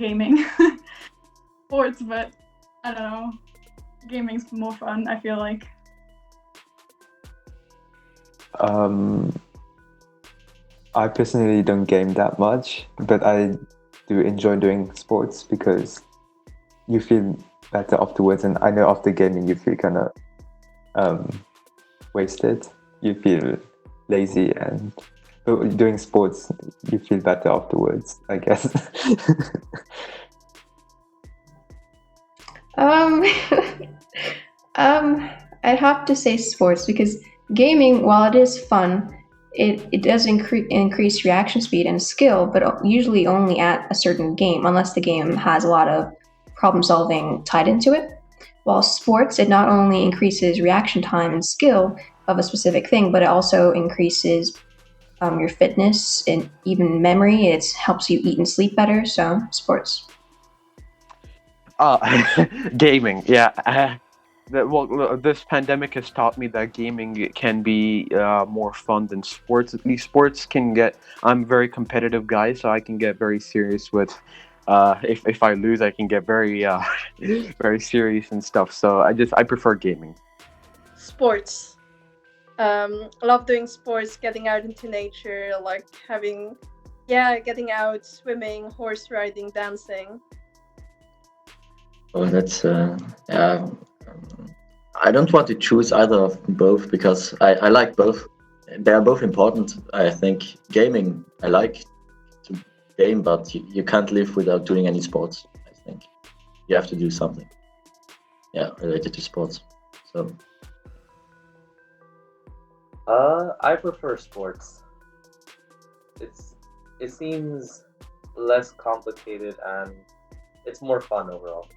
gaming. Sports, but I don't know. Gaming's more fun, I feel like. I personally don't game that much, but I do enjoy doing sports because you feel better afterwards, and I know after gaming you feel kind of wasted. You feel lazy, and but doing sports you feel better afterwards, I guess. Um, I'd have to say sports because gaming, while it is fun, it does increase reaction speed and skill, but usually only at a certain game, unless the game has a lot of problem solving tied into it. While sports, it not only increases reaction time and skill of a specific thing, but it also increases your fitness and even memory. It helps you eat and sleep better. So sports. Gaming, yeah. This pandemic has taught me that gaming can be more fun than sports. At least sports can get. I'm a very competitive guy, so I can get very serious with. If I lose, I can get very very serious and stuff. So I prefer gaming. Sports. Love doing sports, getting out into nature, like getting out, swimming, horse riding, dancing. Oh, that's I don't want to choose either of both because I like both. They are both important. I think gaming, I like to game, but you can't live without doing any sports. I think you have to do something, related to sports. So, I prefer sports. It seems less complicated and it's more fun overall.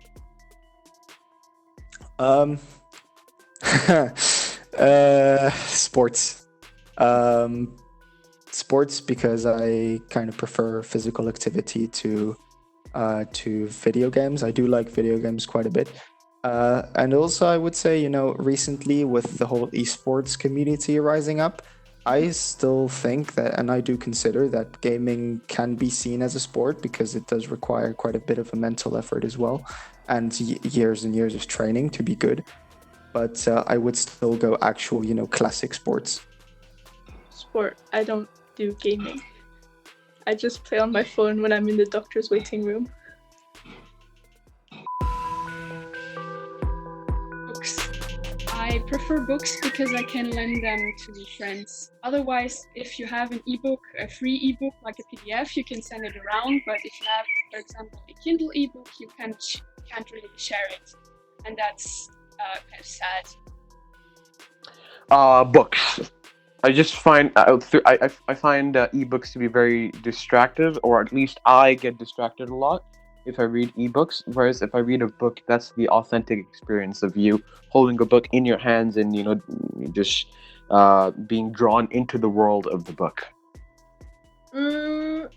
Sports. Sports because I kind of prefer physical activity to video games. I do like video games quite a bit. And also I would say, recently with the whole esports community rising up, I still think that, and I do consider that gaming can be seen as a sport because it does require quite a bit of a mental effort as well, and years and years of training to be good. But I would still go actual, classic sports. Sport. I don't do gaming. I just play on my phone when I'm in the doctor's waiting room. Books. I prefer books because I can lend them to friends. Otherwise, if you have an ebook, a free ebook like a PDF, you can send it around. But if you have, for example, a Kindle ebook, you can't really share it, and that's kind of sad. Books. I just find I find ebooks to be very distractive, or at least I get distracted a lot if I read ebooks. Whereas if I read a book, that's the authentic experience of you holding a book in your hands and just being drawn into the world of the book.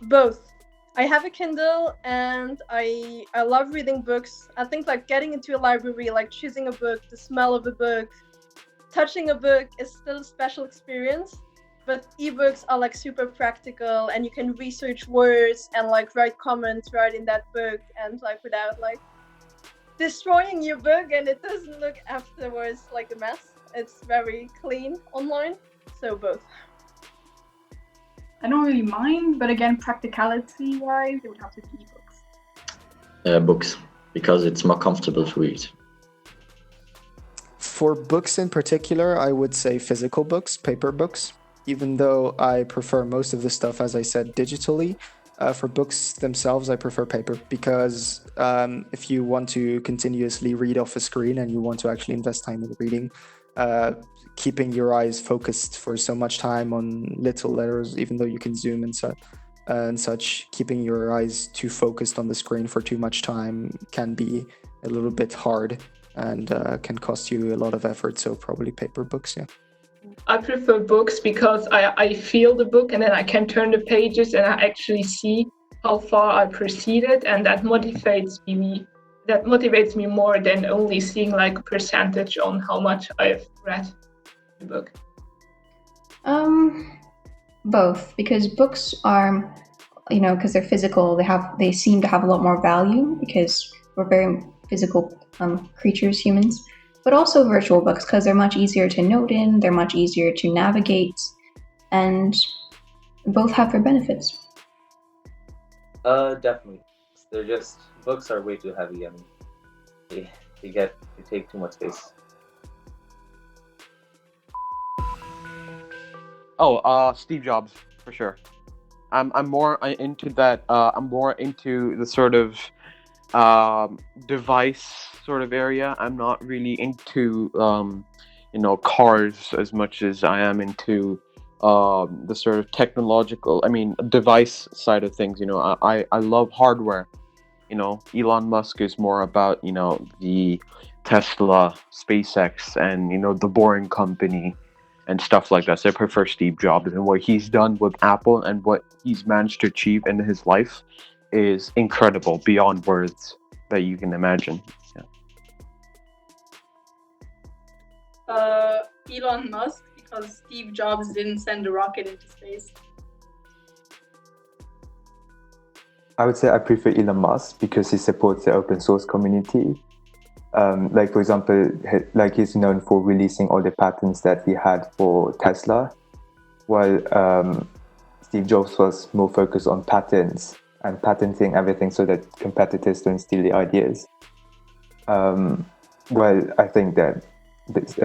Both. I have a Kindle and I love reading books. I think like getting into a library, like choosing a book, the smell of a book, touching a book is still a special experience. But ebooks are like super practical and you can research words and like write comments right in that book and like without like destroying your book, and it doesn't look afterwards like a mess. It's very clean online. So both. I don't really mind, but again, practicality-wise, it would have to be ebooks. Books, because it's more comfortable to read. For books in particular, I would say physical books, paper books, even though I prefer most of the stuff, as I said, digitally. For books themselves, I prefer paper because if you want to continuously read off a screen and you want to actually invest time in reading, keeping your eyes focused for so much time on little letters, even though you can zoom and such, keeping your eyes too focused on the screen for too much time can be a little bit hard and can cost you a lot of effort. So probably paper books, yeah. I prefer books because I feel the book and then I can turn the pages and I actually see how far I proceeded, and that motivates me. That motivates me more than only seeing like a percentage on how much I've read the book. Both, because books are because they're physical, they seem to have a lot more value because we're very physical creatures, humans. But also virtual books because they're much easier to note in, they're much easier to navigate, and both have their benefits. Definitely. They're just books are way too heavy and they take too much space. Steve Jobs for sure. I'm more into that. I'm more into the sort of device sort of area. I'm not really into cars as much as I am into the sort of technological. I mean, device side of things. I love hardware. Elon Musk is more about the Tesla, SpaceX, and the Boring Company and stuff like that. So I prefer Steve Jobs, and what he's done with Apple and what he's managed to achieve in his life is incredible, beyond words that you can imagine. Elon Musk, because Steve Jobs didn't send a rocket into space. I would say I prefer Elon Musk because he supports the open source community. Like, for example, he's known for releasing all the patents that he had for Tesla, while Steve Jobs was more focused on patents and patenting everything so that competitors don't steal the ideas. Well, I think that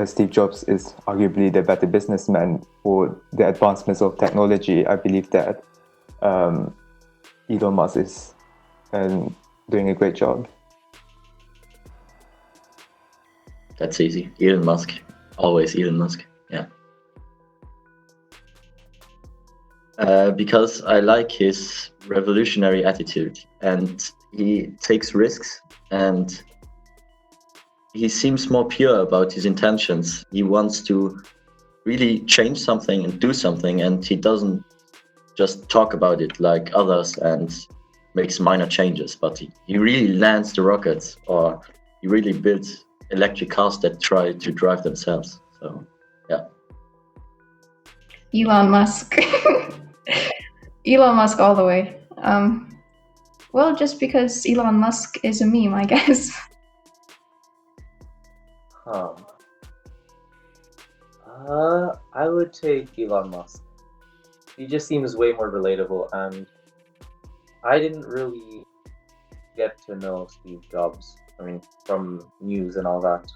Steve Jobs is arguably the better businessman for the advancements of technology. I believe that Elon Musk is doing a great job. That's easy. Elon Musk. Always Elon Musk. Yeah. Because I like his revolutionary attitude, and he takes risks, and he seems more pure about his intentions. He wants to really change something and do something, and he doesn't just talk about it like others and makes minor changes, but he really lands the rockets, or he really builds electric cars that try to drive themselves. So, yeah. Elon Musk. Elon Musk all the way. Well, just because Elon Musk is a meme, I guess. I would take Elon Musk. He just seems way more relatable, and I didn't really get to know Steve Jobs. I mean, from news and all that.